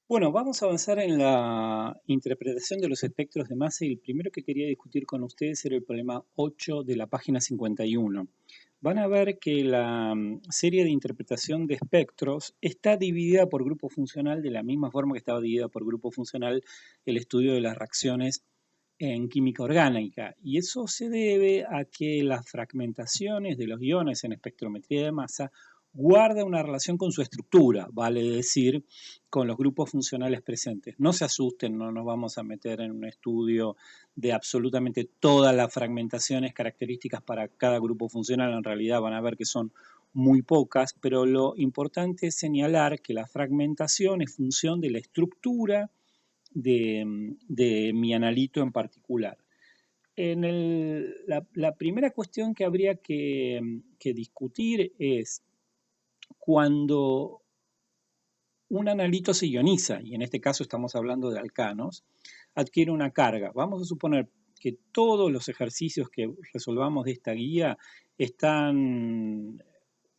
Bueno, vamos a avanzar en la interpretación de los espectros de masa y el primero que quería discutir con ustedes era el problema 8 de la página 51. Van a ver que la serie de interpretación de espectros está dividida por grupo funcional de la misma forma que estaba dividida por grupo funcional el estudio de las reacciones en química orgánica. Y eso se debe a que las fragmentaciones de los iones en espectrometría de masa guarda una relación con su estructura, vale decir, con los grupos funcionales presentes. No se asusten, no nos vamos a meter en un estudio de absolutamente todas las fragmentaciones características para cada grupo funcional, en realidad van a ver que son muy pocas, pero lo importante es señalar que la fragmentación es función de la estructura de mi analito en particular. La primera cuestión que habría que discutir es cuando un analito se ioniza, y en este caso estamos hablando de alcanos, adquiere una carga. Vamos a suponer que todos los ejercicios que resolvamos de esta guía están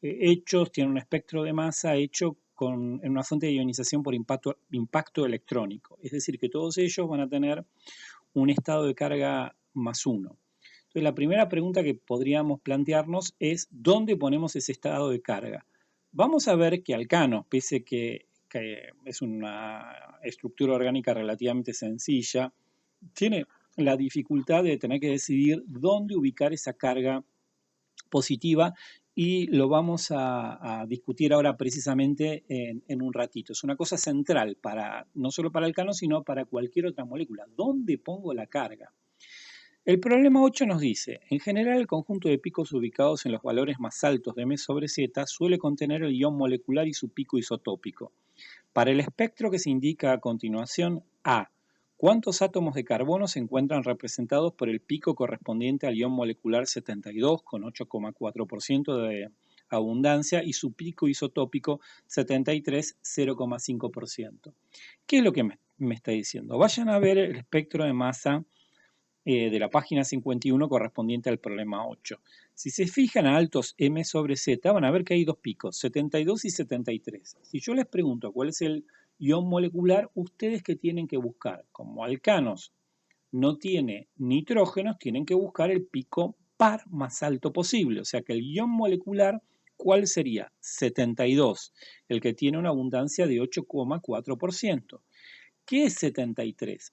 hechos, tienen un espectro de masa hecho en una fuente de ionización por impacto electrónico. Es decir, que todos ellos van a tener un estado de carga más uno. Entonces, la primera pregunta que podríamos plantearnos es ¿dónde ponemos ese estado de carga? Vamos a ver que alcanos, pese que es una estructura orgánica relativamente sencilla, tiene la dificultad de tener que decidir dónde ubicar esa carga positiva y lo vamos a discutir ahora precisamente en un ratito. Es una cosa central para no solo para alcano, sino para cualquier otra molécula. ¿Dónde pongo la carga? El problema 8 nos dice, en general el conjunto de picos ubicados en los valores más altos de M sobre Z suele contener el ion molecular y su pico isotópico. Para el espectro que se indica a continuación, A. ¿Cuántos átomos de carbono se encuentran representados por el pico correspondiente al ion molecular 72 con 8,4% de abundancia y su pico isotópico 73, 0,5%? ¿Qué es lo que me está diciendo? Vayan a ver el espectro de masa de la página 51 correspondiente al problema 8. Si se fijan a altos M sobre Z, van a ver que hay dos picos, 72 y 73. Si yo les pregunto cuál es el ion molecular, ustedes que tienen que buscar, como alcanos no tiene nitrógenos, tienen que buscar el pico par más alto posible. O sea que el ion molecular, ¿cuál sería? 72, el que tiene una abundancia de 8,4%. ¿Qué es 73?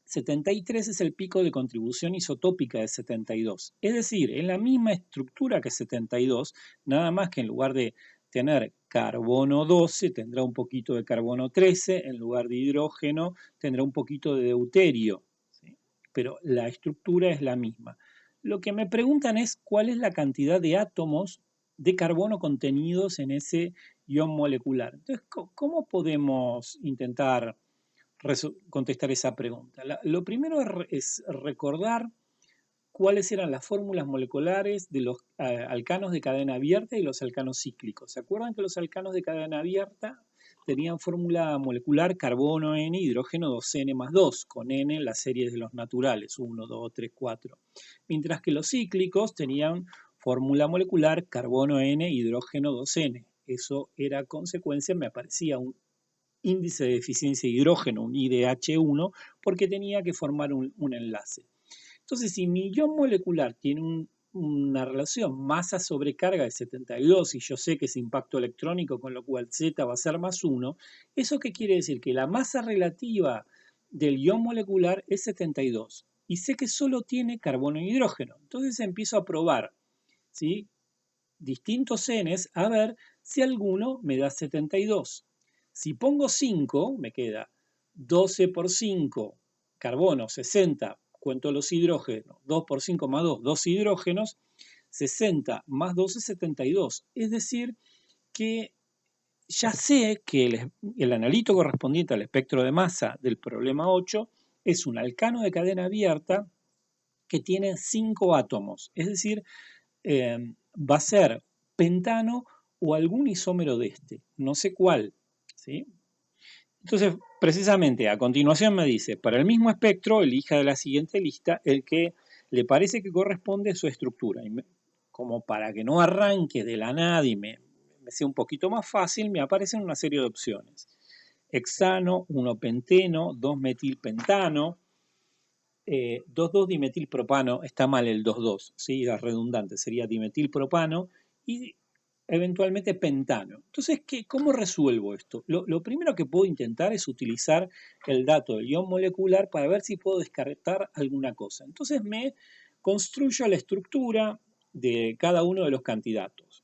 73 es el pico de contribución isotópica de 72. Es decir, en la misma estructura que 72, nada más que en lugar de tener carbono 12, tendrá un poquito de carbono 13, en lugar de hidrógeno tendrá un poquito de deuterio, ¿sí? Pero la estructura es la misma. Lo que me preguntan es cuál es la cantidad de átomos de carbono contenidos en ese ion molecular. Entonces, ¿cómo podemos intentar contestar esa pregunta? Lo primero es recordar cuáles eran las fórmulas moleculares de los alcanos de cadena abierta y los alcanos cíclicos. ¿Se acuerdan que los alcanos de cadena abierta tenían fórmula molecular carbono N, hidrógeno 2N más 2, con N en las series de los naturales, 1, 2, 3, 4. Mientras que los cíclicos tenían fórmula molecular carbono N, hidrógeno 2N. Eso era consecuencia, me aparecía un índice de eficiencia de hidrógeno, un IDH1, porque tenía que formar un enlace. Entonces, si mi ion molecular tiene una relación masa sobre carga de 72 y yo sé que es impacto electrónico, con lo cual Z va a ser más 1, ¿eso qué quiere decir? Que la masa relativa del ion molecular es 72 y sé que solo tiene carbono e hidrógeno. Entonces empiezo a probar, ¿sí?, distintos Ns a ver si alguno me da 72. Si pongo 5, me queda 12 por 5, carbono, 60, cuento los hidrógenos, 2 por 5 más 2, 2 hidrógenos, 60 más 12, 72. Es decir, que ya sé que el analito correspondiente al espectro de masa del problema 8 es un alcano de cadena abierta que tiene 5 átomos. Es decir, va a ser pentano o algún isómero de este, no sé cuál, ¿sí? Entonces, precisamente, a continuación me dice, para el mismo espectro, elija de la siguiente lista el que le parece que corresponde a su estructura. Como para que no arranque de la nada y me sea un poquito más fácil, me aparecen una serie de opciones. hexano, 1-penteno, 2-metilpentano, 2,2-dimetilpropano, está mal el 2,2, ¿sí? Es redundante, sería dimetilpropano y eventualmente pentano. Entonces, ¿cómo resuelvo esto? Lo primero que puedo intentar es utilizar el dato del ion molecular para ver si puedo descartar alguna cosa. Entonces me construyo la estructura de cada uno de los candidatos.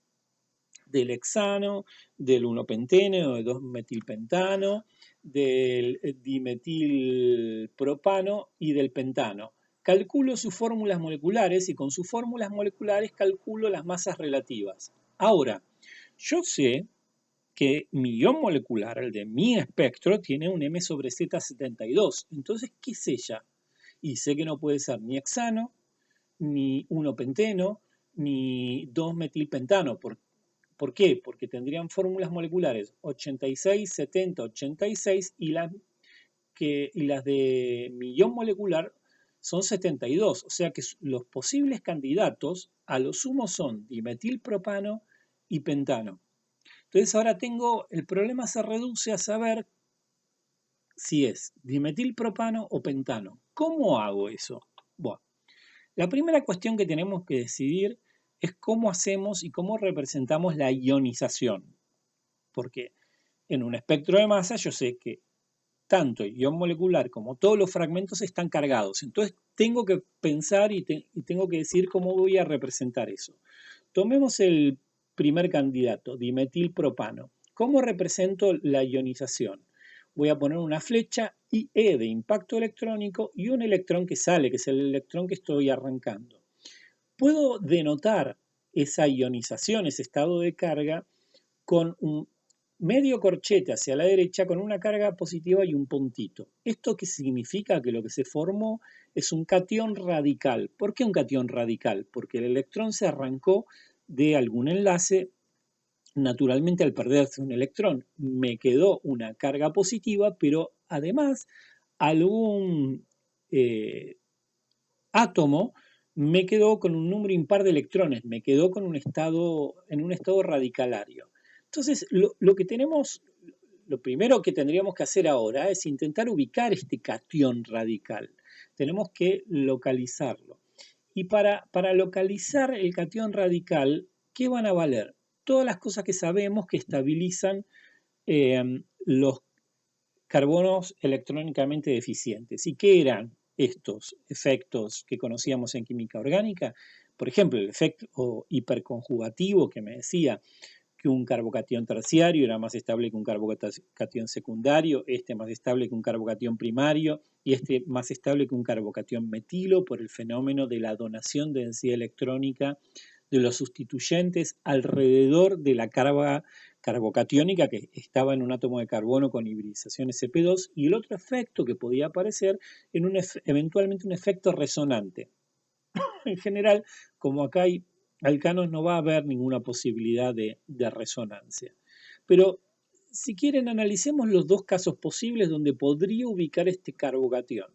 Del hexano, del 1-penteno, del 2-metilpentano, del dimetilpropano y del pentano. Calculo sus fórmulas moleculares y con sus fórmulas moleculares calculo las masas relativas. Ahora, yo sé que mi ion molecular, el de mi espectro, tiene un M sobre Z 72. Entonces, ¿qué es ella? Y sé que no puede ser ni hexano, ni 1-penteno, ni 2-metilpentano. ¿Por qué? Porque tendrían fórmulas moleculares 86, 70, 86 y las de mi ion molecular son 72. O sea que los posibles candidatos a lo sumo son dimetilpropano y pentano. Entonces ahora el problema se reduce a saber si es dimetilpropano o pentano. ¿Cómo hago eso? Bueno, la primera cuestión que tenemos que decidir es cómo hacemos y cómo representamos la ionización. Porque en un espectro de masa yo sé que tanto el ion molecular como todos los fragmentos están cargados. Entonces tengo que pensar y tengo que decir cómo voy a representar eso. Tomemos el primer candidato, dimetilpropano. ¿Cómo represento la ionización? Voy a poner una flecha IE de impacto electrónico y un electrón que sale, que es el electrón que estoy arrancando. Puedo denotar esa ionización, ese estado de carga, con un medio corchete hacia la derecha con una carga positiva y un puntito. ¿Esto qué significa? Que lo que se formó es un catión radical. ¿Por qué un catión radical? Porque el electrón se arrancó de algún enlace. Naturalmente, al perderse un electrón me quedó una carga positiva, pero además algún átomo me quedó con un número impar de electrones, me quedó con en un estado radicalario. Entonces, lo primero que tendríamos que hacer ahora es intentar ubicar este catión radical. Tenemos que localizarlo. Y para localizar el catión radical, ¿qué van a valer? Todas las cosas que sabemos que estabilizan los carbonos electrónicamente deficientes. ¿Y qué eran estos efectos que conocíamos en química orgánica? Por ejemplo, el efecto hiperconjugativo que me decía que un carbocatión terciario era más estable que un carbocatión secundario, este más estable que un carbocatión primario y este más estable que un carbocatión metilo por el fenómeno de la donación de densidad electrónica de los sustituyentes alrededor de la carga carbocatiónica que estaba en un átomo de carbono con hibridización sp2 y el otro efecto que podía aparecer en eventualmente un efecto resonante. En general, como acá hay alcanos, no va a haber ninguna posibilidad de resonancia. Pero si quieren, analicemos los dos casos posibles donde podría ubicar este carbocatión.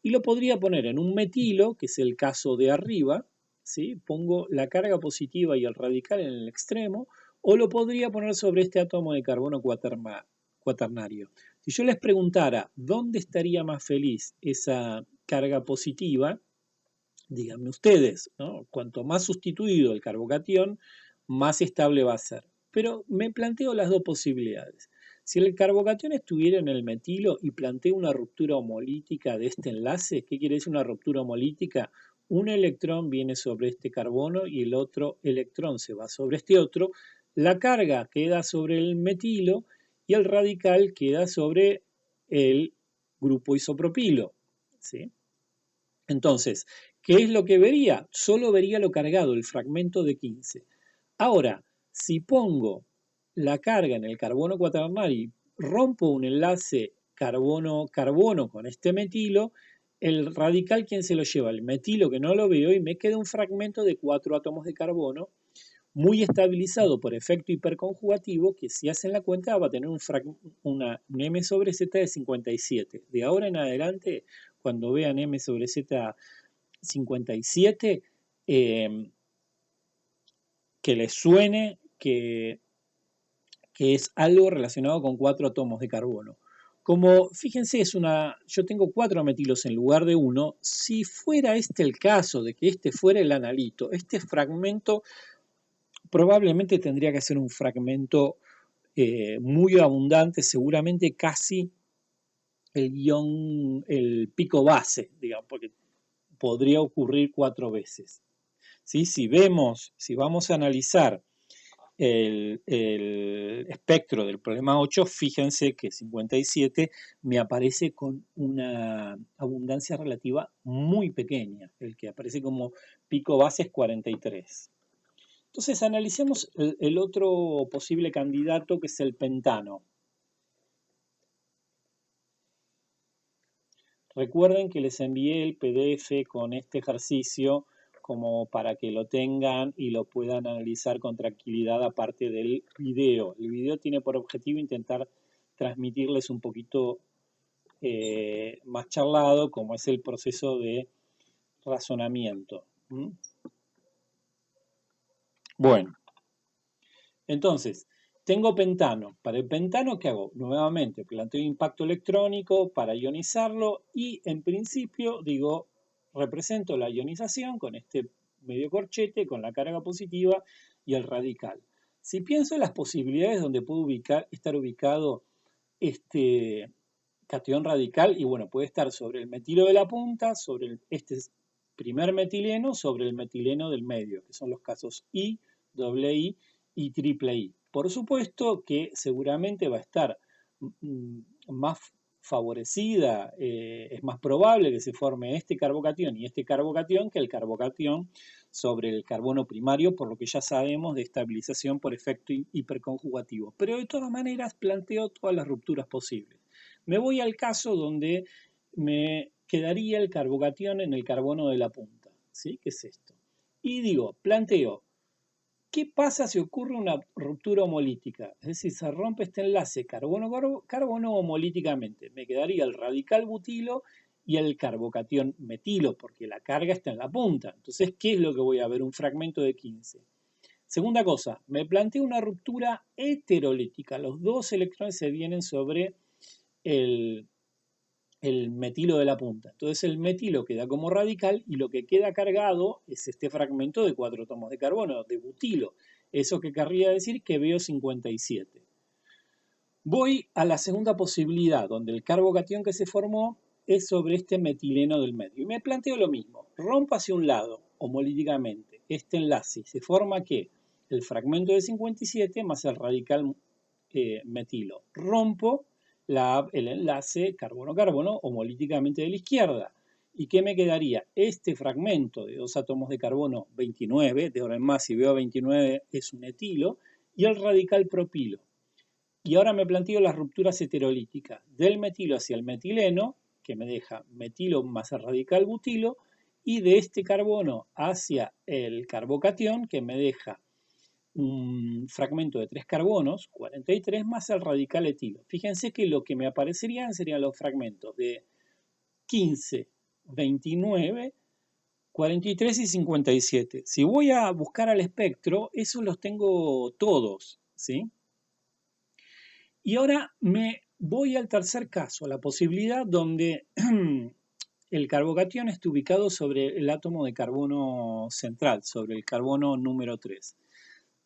Y lo podría poner en un metilo, que es el caso de arriba, ¿sí? Pongo la carga positiva y el radical en el extremo, o lo podría poner sobre este átomo de carbono cuaternario. Si yo les preguntara dónde estaría más feliz esa carga positiva, díganme ustedes, ¿no? Cuanto más sustituido el carbocatión, más estable va a ser. Pero me planteo las dos posibilidades. Si el carbocatión estuviera en el metilo y planteo una ruptura homolítica de este enlace, ¿qué quiere decir una ruptura homolítica? Un electrón viene sobre este carbono y el otro electrón se va sobre este otro. La carga queda sobre el metilo y el radical queda sobre el grupo isopropilo, ¿sí? Entonces, ¿qué es lo que vería? Solo vería lo cargado, el fragmento de 15. Ahora, si pongo la carga en el carbono cuaternario y rompo un enlace carbono-carbono con este metilo, el radical, ¿quién se lo lleva? El metilo, que no lo veo, y me queda un fragmento de 4 átomos de carbono muy estabilizado por efecto hiperconjugativo, que si hacen la cuenta va a tener un M sobre Z de 57. De ahora en adelante, cuando vean M sobre Z 57, que les suene que es algo relacionado con 4 átomos de carbono. Como, fíjense, yo tengo 4 metilos en lugar de uno. Si fuera este el caso de que este fuera el analito, este fragmento probablemente tendría que ser un fragmento muy abundante, seguramente casi el pico base, digamos, porque podría ocurrir 4 veces. ¿Sí? Si vamos a analizar el espectro del problema 8, fíjense que 57 me aparece con una abundancia relativa muy pequeña. El que aparece como pico base es 43. Entonces analicemos el otro posible candidato, que es el pentano. Recuerden que les envié el PDF con este ejercicio como para que lo tengan y lo puedan analizar con tranquilidad aparte del video. El video tiene por objetivo intentar transmitirles un poquito más charlado como es el proceso de razonamiento. Bueno, entonces, tengo pentano. Para el pentano, ¿qué hago? Nuevamente, planteo impacto electrónico para ionizarlo y en principio digo, represento la ionización con este medio corchete, con la carga positiva y el radical. Si pienso en las posibilidades donde puede estar ubicado este catión radical, y bueno, puede estar sobre el metilo de la punta, sobre este primer metileno, sobre el metileno del medio, que son los casos I, doble I y triple I. Por supuesto que seguramente va a estar más favorecida, es más probable que se forme este carbocatión y este carbocatión que el carbocatión sobre el carbono primario, por lo que ya sabemos de estabilización por efecto hiperconjugativo. Pero de todas maneras planteo todas las rupturas posibles. Me voy al caso donde me quedaría el carbocatión en el carbono de la punta, ¿sí? ¿Qué es esto? Y digo, planteo, ¿qué pasa si ocurre una ruptura homolítica? Es decir, se rompe este enlace carbono-carbono homolíticamente. Me quedaría el radical butilo y el carbocatión metilo, porque la carga está en la punta. Entonces, ¿qué es lo que voy a ver? Un fragmento de 15. Segunda cosa, me planteo una ruptura heterolítica. Los dos electrones se vienen sobre el metilo de la punta. Entonces el metilo queda como radical y lo que queda cargado es este fragmento de 4 átomos de carbono, de butilo. Eso que querría decir que veo 57. Voy a la segunda posibilidad, donde el carbocatión que se formó es sobre este metileno del medio. Y me planteo lo mismo. Rompo hacia un lado, homolíticamente, este enlace. Se forma que el fragmento de 57 más el radical metilo. Rompo el enlace carbono-carbono homolíticamente de la izquierda. ¿Y qué me quedaría? Este fragmento de 2 átomos de carbono 29, de ahora en más si veo 29 es un etilo, y el radical propilo. Y ahora me planteo las rupturas heterolíticas del metilo hacia el metileno, que me deja metilo más el radical butilo, y de este carbono hacia el carbocatión, que me deja un fragmento de 3 carbonos, 43, más el radical etilo. Fíjense que lo que me aparecerían serían los fragmentos de 15, 29, 43 y 57. Si voy a buscar al espectro, esos los tengo todos, ¿sí? Y ahora me voy al tercer caso, a la posibilidad donde el carbocatión esté ubicado sobre el átomo de carbono central, sobre el carbono número 3.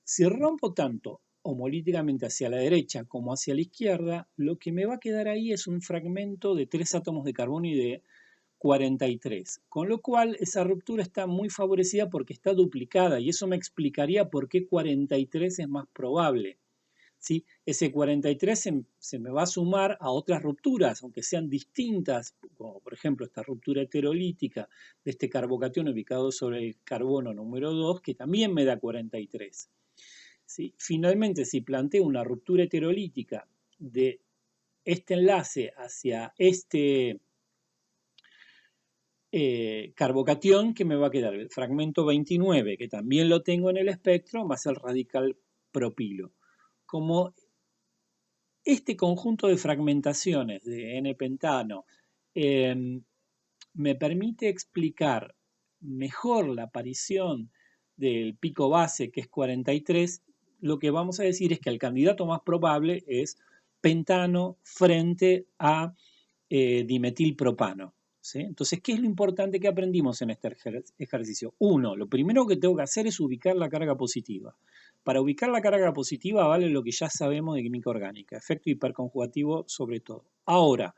Si rompo tanto homolíticamente hacia la derecha como hacia la izquierda, lo que me va a quedar ahí es un fragmento de 3 átomos de carbono y de 43. Con lo cual, esa ruptura está muy favorecida porque está duplicada y eso me explicaría por qué 43 es más probable. ¿Sí? Ese 43 se me va a sumar a otras rupturas, aunque sean distintas, como por ejemplo esta ruptura heterolítica de este carbocatión ubicado sobre el carbono número 2, que también me da 43. ¿Sí? Finalmente, si planteo una ruptura heterolítica de este enlace hacia este carbocatión, que me va a quedar el fragmento 29, que también lo tengo en el espectro, más el radical propilo. Como este conjunto de fragmentaciones de N-pentano me permite explicar mejor la aparición del pico base, que es 43, lo que vamos a decir es que el candidato más probable es pentano frente a dimetilpropano. ¿Sí? Entonces, ¿qué es lo importante que aprendimos en este ejercicio? Uno, lo primero que tengo que hacer es ubicar la carga positiva. Para ubicar la carga positiva vale lo que ya sabemos de química orgánica, efecto hiperconjugativo sobre todo. Ahora,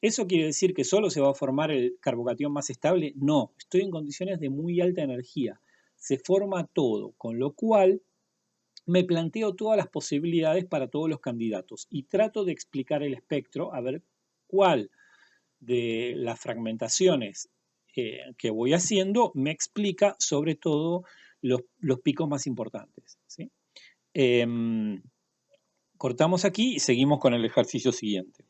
¿eso quiere decir que solo se va a formar el carbocatión más estable? No, estoy en condiciones de muy alta energía. Se forma todo, con lo cual me planteo todas las posibilidades para todos los candidatos y trato de explicar el espectro a ver cuál de las fragmentaciones que voy haciendo me explica sobre todo los picos más importantes. ¿Sí? Cortamos aquí y seguimos con el ejercicio siguiente.